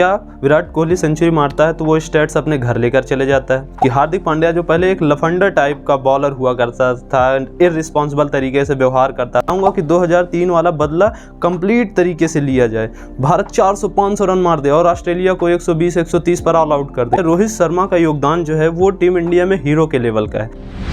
क्या विराट कोहली सेंचुरी मारता है तो वो स्टैट्स अपने घर लेकर चले जाता है कि हार्दिक पांड्या जो पहले एक लफंडर टाइप का बॉलर हुआ करता था, इररिस्पॉन्सिबल तरीके से व्यवहार करता, चाहूंगा कि 2003 वाला बदला कंप्लीट तरीके से लिया जाए। भारत 400-500 रन मार दे और ऑस्ट्रेलिया को 120-130 पर ऑल आउट कर दे। रोहित शर्मा का योगदान जो है वो टीम इंडिया में हीरो के लेवल का है।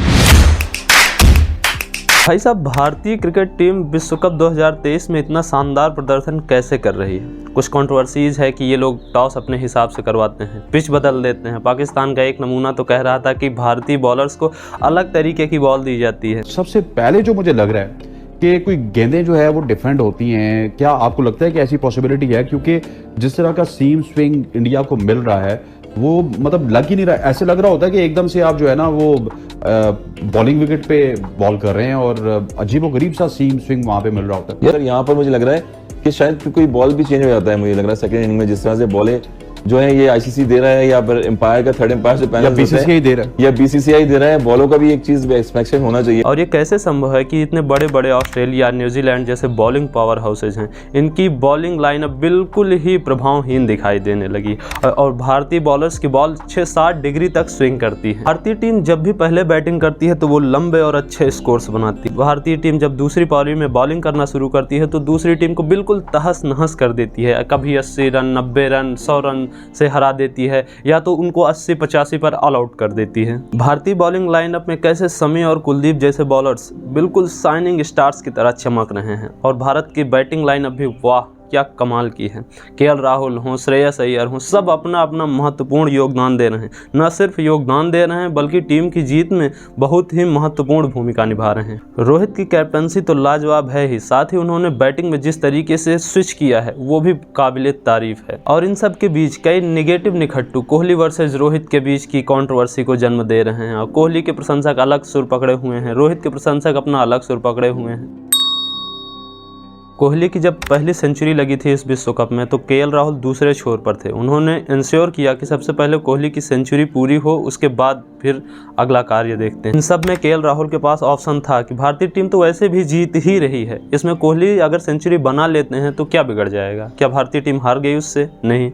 भाई साहब, भारतीय क्रिकेट टीम विश्व कप 2023 में इतना शानदार प्रदर्शन कैसे कर रही है? कुछ कंट्रोवर्सीज है कि ये लोग टॉस अपने हिसाब से करवाते हैं, पिच बदल देते हैं। पाकिस्तान का एक नमूना तो कह रहा था कि भारतीय बॉलर्स को अलग तरीके की बॉल दी जाती है। सबसे पहले जो मुझे लग रहा है कि कोई गेंदें जो है वो डिफरेंट होती हैं, क्या आपको लगता है कि ऐसी पॉसिबिलिटी है? क्योंकि जिस तरह का सीम स्विंग इंडिया को मिल रहा है वो मतलब लग ही नहीं रहा। ऐसे लग रहा होता है कि एकदम से आप जो है ना वो बॉलिंग विकेट पे बॉल कर रहे हैं और अजीबोगरीब सा सीम स्विंग वहां पे मिल रहा होता है। यार यहाँ पर मुझे लग रहा है कि शायद कोई बॉल भी चेंज हो जाता है। मुझे लग रहा है सेकंड इनिंग में जिस तरह से बॉलें जो है ये आईसीसी दे रहा है या फिर एम्पायर का थर्ड एम्पायर से पैनल बीसीसीआई दे रहा है या बीसीसीआई दे रहा है, बॉलों का भी एक चीज एक्सपेक्टेशन होना चाहिए। और ये कैसे संभव है कि इतने बड़े बड़े ऑस्ट्रेलिया, न्यूजीलैंड जैसे बॉलिंग पावर हाउसेज हैं, इनकी बॉलिंग लाइनअप बिल्कुल ही प्रभावहीन दिखाई देने लगी और भारतीय बॉलर्स की बॉल 6-7 डिग्री तक स्विंग करती है। भारतीय टीम जब भी पहले बैटिंग करती है तो वो लंबे और अच्छे स्कोर्स बनाती है। भारतीय टीम जब दूसरी पारी में बॉलिंग करना शुरू करती है तो दूसरी टीम को बिल्कुल तहस नहस कर देती है। कभी 80 रन, 90 रन, 100 रन से हरा देती है या तो उनको 80-85 पर ऑल आउट कर देती है। भारतीय बॉलिंग लाइनअप में कैसे शमी और कुलदीप जैसे बॉलर्स बिल्कुल शाइनिंग स्टार्स की तरह चमक रहे हैं और भारत की बैटिंग लाइनअप भी वाह क्या कमाल की है। केएल राहुल हों, श्रेयस अय्यर हों, सब अपना अपना महत्वपूर्ण योगदान दे रहे हैं। न सिर्फ योगदान दे रहे हैं बल्कि टीम की जीत में बहुत ही महत्वपूर्ण भूमिका निभा रहे हैं। रोहित की कैप्टनसी तो लाजवाब है ही, साथ ही उन्होंने बैटिंग में जिस तरीके से स्विच किया है वो भी काबिले तारीफ है। और इन सब के बीच कई निगेटिव निखट्टू कोहली वर्सेज रोहित के बीच की कंट्रोवर्सी को जन्म दे रहे हैं और कोहली के प्रशंसक अलग सुर पकड़े हुए हैं, रोहित के प्रशंसक अपना अलग सुर पकड़े हुए हैं। कोहली की जब पहली सेंचुरी लगी थी इस विश्व कप में तो केएल राहुल दूसरे छोर पर थे। उन्होंने इंश्योर किया कि सबसे पहले कोहली की सेंचुरी पूरी हो, उसके बाद फिर अगला कार्य देखते हैं। इन सब में केएल राहुल के पास ऑप्शन था कि भारतीय टीम तो वैसे भी जीत ही रही है, इसमें कोहली अगर सेंचुरी बना लेते हैं तो क्या बिगड़ जाएगा? क्या भारतीय टीम हार गई उससे? नहीं।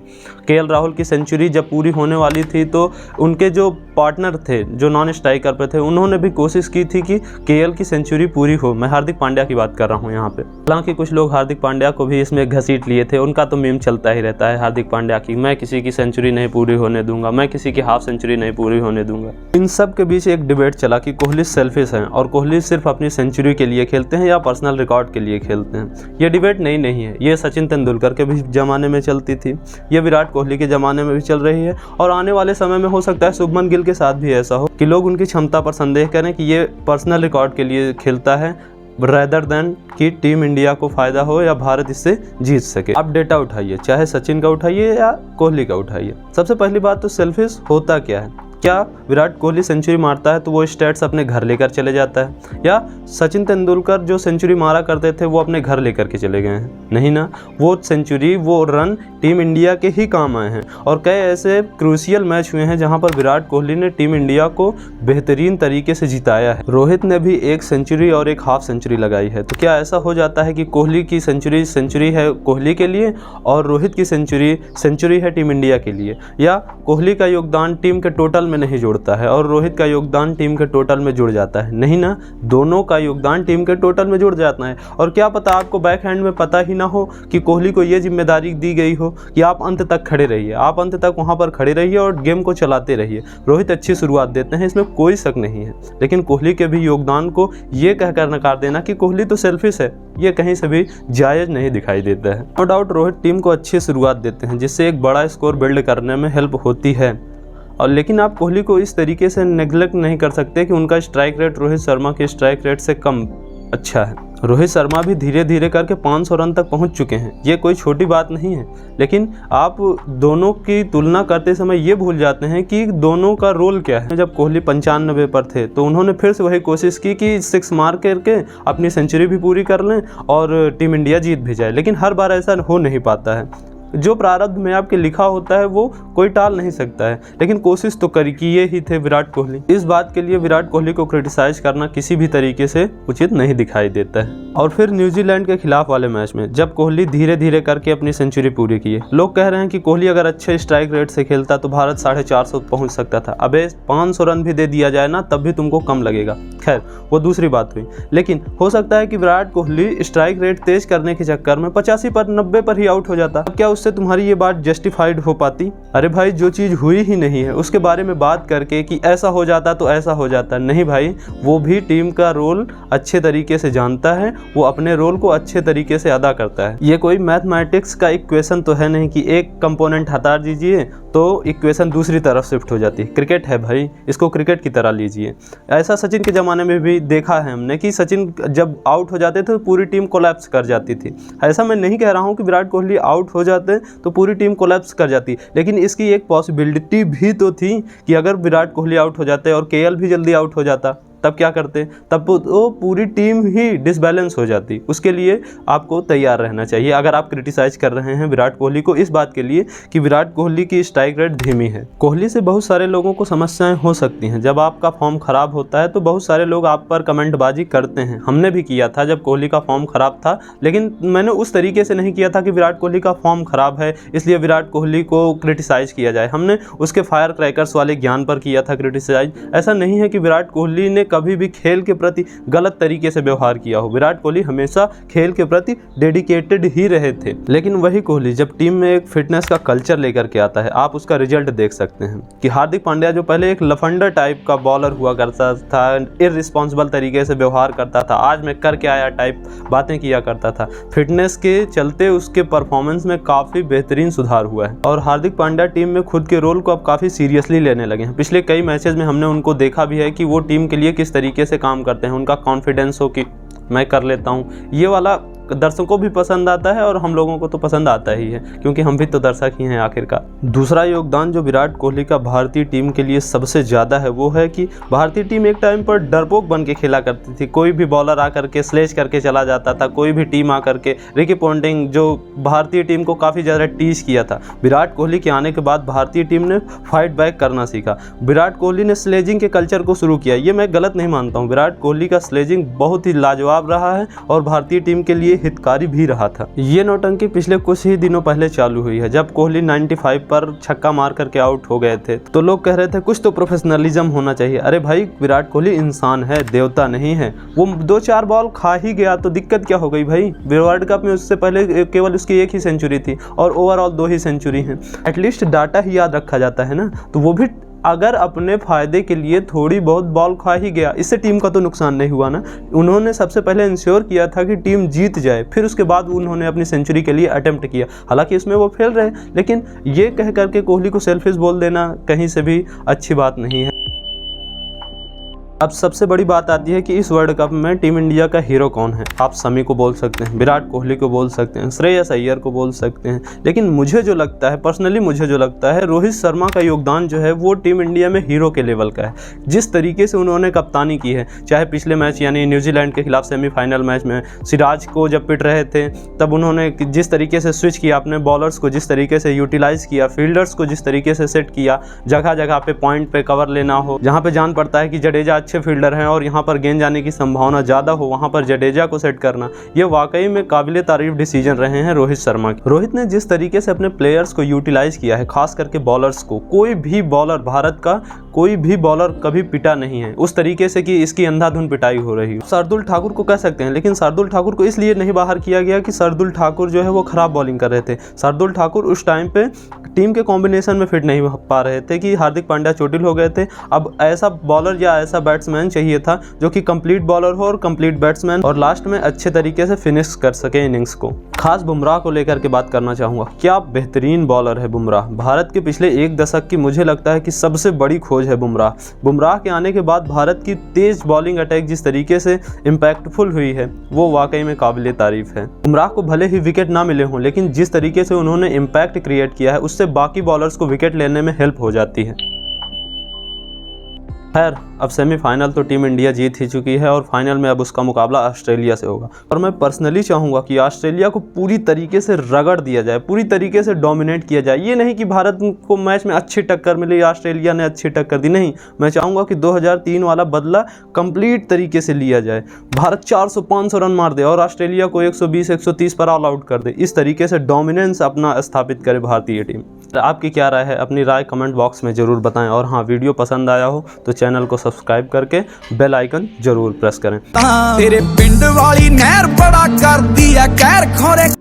केएल राहुल की सेंचुरी जब पूरी होने वाली थी तो उनके जो पार्टनर थे, जो नॉन स्ट्राइकर पे थे, उन्होंने भी कोशिश की थी कि केएल की सेंचुरी पूरी हो। मैं हार्दिक पांड्या की बात कर रहा हूँ यहाँ पे। हालांकि कुछ लोग हार्दिक पांड्या को भी इसमें घसीट लिए थे, उनका तो मीम चलता ही रहता है हार्दिक पांड्या की, मैं किसी की सेंचुरी नहीं पूरी होने दूंगा, मैं किसी की हाफ सेंचुरी नहीं पूरी होने दूंगा। इन सब के बीच एक डिबेट चला कि कोहली सेल्फिश हैं और कोहली सिर्फ अपनी सेंचुरी के लिए खेलते हैं या पर्सनल रिकॉर्ड के लिए खेलते हैं। ये डिबेट नई नहीं है, ये सचिन तेंदुलकर के भी ज़माने में चलती थी, ये विराट कोहली के ज़माने में भी चल रही है और आने वाले समय में हो सकता है शुभमन गिल के साथ भी ऐसा हो कि लोग उनकी क्षमता पर संदेह करें कि ये पर्सनल रिकॉर्ड के लिए खेलता है रेदर देन कि टीम इंडिया को फ़ायदा हो या भारत इससे जीत सके। आप डेटा उठाइए, चाहे सचिन का उठाइए या कोहली का उठाइए। सबसे पहली बात तो सेल्फिश होता क्या है? क्या विराट कोहली सेंचुरी मारता है तो वो स्टैट्स अपने घर लेकर चले जाता है या सचिन तेंदुलकर जो सेंचुरी मारा करते थे वो अपने घर लेकर के चले गए हैं? नहीं ना, वो सेंचुरी, वो रन टीम इंडिया के ही काम आए हैं और कई ऐसे क्रूशियल मैच हुए हैं जहां पर विराट कोहली ने टीम इंडिया को बेहतरीन तरीके से जिताया है। रोहित ने भी एक सेंचुरी और एक हाफ सेंचुरी लगाई है। तो क्या ऐसा हो जाता है कि कोहली की सेंचुरी है कोहली के लिए और रोहित की सेंचुरी है टीम इंडिया के लिए, या कोहली का योगदान टीम के टोटल में नहीं जुड़ता है और रोहित का योगदान टीम के टोटल में जुड़ जाता है? नहीं ना, दोनों का योगदान टीम के टोटल में जुड़ जाता है। और क्या पता आपको बैक हैंड में पता ही ना हो कि कोहली को ये जिम्मेदारी दी गई हो कि आप अंत तक खड़े रहिए, आप अंत तक वहां पर खड़े रहिए और गेम को चलाते रहिए। रोहित अच्छी शुरुआत देते हैं, इसमें कोई शक नहीं है, लेकिन कोहली के भी योगदान को ये कहकर नकार देना कि कोहली तो सेल्फिश है, ये कहीं से भी जायज़ नहीं दिखाई देता है। नो डाउट रोहित टीम को अच्छी शुरुआत देते हैं जिससे एक बड़ा स्कोर बिल्ड करने में हेल्प होती है और लेकिन आप कोहली को इस तरीके से नेग्लेक्ट नहीं कर सकते कि उनका स्ट्राइक रेट रोहित शर्मा के स्ट्राइक रेट से कम अच्छा है। रोहित शर्मा भी धीरे धीरे करके 500 रन तक पहुंच चुके हैं, ये कोई छोटी बात नहीं है, लेकिन आप दोनों की तुलना करते समय ये भूल जाते हैं कि दोनों का रोल क्या है। जब कोहली 95 पर थे तो उन्होंने फिर से वही कोशिश की कि 6 मार करके अपनी सेंचुरी भी पूरी कर लें और टीम इंडिया जीत भी जाए, लेकिन हर बार ऐसा हो नहीं पाता है। जो प्रारब्ध में आपके लिखा होता है वो कोई टाल नहीं सकता है, लेकिन कोशिश तो किए ही थे विराट कोहली। इस बात के लिए विराट कोहली को क्रिटिसाइज करना किसी भी तरीके से उचित नहीं दिखाई देता है। और फिर न्यूजीलैंड के खिलाफ वाले मैच में जब कोहली धीरे धीरे करके अपनी सेंचुरी पूरी की है, लोग कह रहे हैं कि कोहली अगर अच्छे स्ट्राइक रेट से खेलता तो भारत 450 पहुंच सकता था। अबे 500 रन भी दे दिया जाए ना तब भी तुमको कम लगेगा। खैर वो दूसरी बात हुई, लेकिन हो सकता है कि विराट कोहली स्ट्राइक रेट तेज करने के चक्कर में 85 पर 90 पर ही आउट हो जाता। अब क्या उससे तुम्हारी ये बात जस्टिफाइड हो पाती? अरे भाई जो चीज़ हुई ही नहीं है उसके बारे में बात करके कि ऐसा हो जाता तो ऐसा हो जाता, नहीं भाई, वो भी टीम का रोल अच्छे तरीके से जानता है, वो अपने रोल को अच्छे तरीके से अदा करता है। ये कोई मैथमेटिक्स का इक्वेशन तो है नहीं कि एक कंपोनेंट हटा दीजिए तो इक्वेशन दूसरी तरफ शिफ्ट हो जाती है। क्रिकेट है भाई, इसको क्रिकेट की तरह लीजिए। ऐसा सचिन के ज़माने में भी देखा है हमने कि सचिन जब आउट हो जाते थे तो पूरी टीम कोलैप्स कर जाती थी। ऐसा मैं नहीं कह रहा हूँ कि विराट कोहली आउट हो जाते तो पूरी टीम कोलैप्स कर जाती, लेकिन इसकी एक पॉसिबिलिटी भी तो थी कि अगर विराट कोहली आउट हो जाते और केएल भी जल्दी आउट हो जाता तब क्या करते? तब तो पूरी टीम ही डिसबैलेंस हो जाती। उसके लिए आपको तैयार रहना चाहिए। अगर आप क्रिटिसाइज कर रहे हैं विराट कोहली को इस बात के लिए कि विराट कोहली की स्ट्राइक रेट धीमी है, कोहली से बहुत सारे लोगों को समस्याएं हो सकती हैं। जब आपका फॉर्म खराब होता है तो बहुत सारे लोग आप पर कमेंटबाजी करते हैं। हमने भी किया था जब कोहली का फॉर्म खराब था, लेकिन मैंने उस तरीके से नहीं किया था कि विराट कोहली का फॉर्म खराब है इसलिए विराट कोहली को क्रिटिसाइज किया जाए। हमने उसके फायर क्रैकर्स वाले ज्ञान पर किया था क्रिटिसाइज। ऐसा नहीं है कि विराट कोहली ने कभी भी खेल के प्रति गलत तरीके से व्यवहार किया हो। विराट कोहली हमेशा खेल के प्रति डेडिकेटेड ही रहे थे। लेकिन वही कोहली जब टीम में एक फिटनेस का कल्चर लेकर के आता है, आप उसका रिजल्ट देख सकते हैं कि हार्दिक पांड्या जो पहले एक लफंडर टाइप का बॉलर हुआ करता था, इररिस्पॉन्सिबल तरीके से व्यवहार करता था, आज मैं करके आया टाइप बातें किया करता था, फिटनेस के चलते उसके परफॉर्मेंस में काफ़ी बेहतरीन सुधार हुआ है। और हार्दिक पांड्या टीम में खुद के रोल को अब काफ़ी सीरियसली लेने लगे हैं। पिछले कई मैचेस में हमने उनको देखा भी है कि वो टीम के लिए किस तरीके से काम करते हैं। उनका कॉन्फिडेंस हो कि मैं कर लेता हूँ, ये वाला दर्शकों को भी पसंद आता है और हम लोगों को तो पसंद आता ही है क्योंकि हम भी तो दर्शक ही हैं आखिरकार। दूसरा योगदान जो विराट कोहली का भारतीय टीम के लिए सबसे ज़्यादा है वो है कि भारतीय टीम एक टाइम पर डरपोक बन के खेला करती थी। कोई भी बॉलर आकर के स्लेज करके चला जाता था, कोई भी टीम आकर के, रिकी पॉन्टिंग जो भारतीय टीम को काफ़ी ज़्यादा टीज किया था। विराट कोहली के आने के बाद भारतीय टीम ने फाइट बैक करना सीखा। विराट कोहली ने स्लेजिंग के कल्चर को शुरू किया। ये मैं गलत नहीं मानता हूँ, विराट कोहली का स्लेजिंग बहुत ही लाजवाब रहा है और भारतीय टीम के लिए हितकारी भी रहा था। ये नौटंकी पिछले कुछ ही दिनों पहले चालू हुई है। जब कोहली 95 पर छक्का मार करके आउट हो गए थे तो लोग कह रहे थे कुछ तो प्रोफेशनलिज्म होना चाहिए। अरे भाई, विराट कोहली इंसान है, देवता नहीं है। वो 2-4 बॉल खा ही गया तो दिक्कत क्या हो गई भाई? वर्ल्ड कप में उससे पहले केवल उसकी एक ही सेंचुरी थी और ओवरऑल 2 ही सेंचुरी हैं। एटलीस्ट डाटा ही याद रखा जाता है ना, तो वो भी अगर अपने फ़ायदे के लिए थोड़ी बहुत बॉल खा ही गया, इससे टीम का तो नुकसान नहीं हुआ ना। उन्होंने सबसे पहले इंश्योर किया था कि टीम जीत जाए, फिर उसके बाद उन्होंने अपनी सेंचुरी के लिए अटेम्प्ट किया। हालांकि इसमें वो फेल रहे, लेकिन ये कह करके कोहली को सेल्फिश बोल देना कहीं से भी अच्छी बात नहीं है। अब सबसे बड़ी बात आती है कि इस वर्ल्ड कप में टीम इंडिया का हीरो कौन है। आप शमी को बोल सकते हैं, विराट कोहली को बोल सकते हैं, श्रेयस अय्यर को बोल सकते हैं, लेकिन मुझे जो लगता है, पर्सनली मुझे जो लगता है, रोहित शर्मा का योगदान जो है वो टीम इंडिया में हीरो के लेवल का है। जिस तरीके से उन्होंने कप्तानी की है, चाहे पिछले मैच यानी न्यूजीलैंड के खिलाफ सेमीफाइनल मैच में सिराज को जब पिट रहे थे तब उन्होंने जिस तरीके से स्विच किया, अपने बॉलर्स को जिस तरीके से यूटिलाइज किया, फील्डर्स को जिस तरीके से सेट किया, जगह जगह पे पॉइंट पे कवर लेना हो, जहाँ पे जान पड़ता है कि जडेजा अच्छे फील्डर हैं और यहाँ पर गेंद जाने की संभावना ज़्यादा हो, वहाँ पर जडेजा को सेट करना, ये वाकई में काबिले तारीफ डिसीजन रहे हैं रोहित शर्मा के। रोहित ने जिस तरीके से अपने प्लेयर्स को यूटिलाइज किया है, खास करके बॉलर्स को, कोई भी बॉलर, भारत का कोई भी बॉलर कभी पिटा नहीं है उस तरीके से कि इसकी अंधाधुन पिटाई हो रही हो। शार्दुल ठाकुर को कह सकते हैं, लेकिन शार्दुल ठाकुर को इसलिए नहीं बाहर किया गया कि शार्दुल ठाकुर जो है वो खराब बॉलिंग कर रहे थे। शार्दुल ठाकुर उस टाइम पे टीम के कॉम्बिनेशन में फिट नहीं पा रहे थे कि हार्दिक पांड्या चोटिल हो गए थे। अब ऐसा बॉलर या ऐसा बैट्समैन चाहिए था जो कि कंप्लीट बॉलर हो और कंप्लीट बैट्समैन, और लास्ट में अच्छे तरीके से फिनिश कर सके इनिंग्स को। खास बुमराह को लेकर के बात करना चाहूँगा। क्या बेहतरीन बॉलर है बुमराह। भारत के पिछले 1 दशक की मुझे लगता है कि सबसे बड़ी खोज है बुमराह। बुमराह के आने के बाद भारत की तेज बॉलिंग अटैक जिस तरीके से इम्पैक्टफुल हुई है वो वाकई में काबिले तारीफ है। बुमराह को भले ही विकेट ना मिले हों, लेकिन जिस तरीके से उन्होंने इम्पैक्ट क्रिएट किया है उससे बाकी बॉलर्स को विकेट लेने में हेल्प हो जाती है। खैर, अब सेमीफाइनल तो टीम इंडिया जीत ही चुकी है और फाइनल में अब उसका मुकाबला ऑस्ट्रेलिया से होगा। और मैं पर्सनली चाहूँगा कि ऑस्ट्रेलिया को पूरी तरीके से रगड़ दिया जाए, पूरी तरीके से डोमिनेट किया जाए। ये नहीं कि भारत को मैच में अच्छी टक्कर मिली, ऑस्ट्रेलिया ने अच्छी टक्कर दी, नहीं। मैं चाहूँगा कि 2003 वाला बदला कंप्लीट तरीके से लिया जाए। भारत 400-500 रन मार दे और ऑस्ट्रेलिया को 120-130 पर ऑल आउट कर दे। इस तरीके से डोमिनेंस अपना स्थापित करे भारतीय टीम। आपकी क्या राय है? अपनी राय कमेंट बॉक्स में ज़रूर बताएं। और हाँ, वीडियो पसंद आया हो तो चैनल को सब्सक्राइब करके बेल आइकन ज़रूर प्रेस करें। तेरे पिंड वाली नहर बड़ा कर दिया कहर खोरे।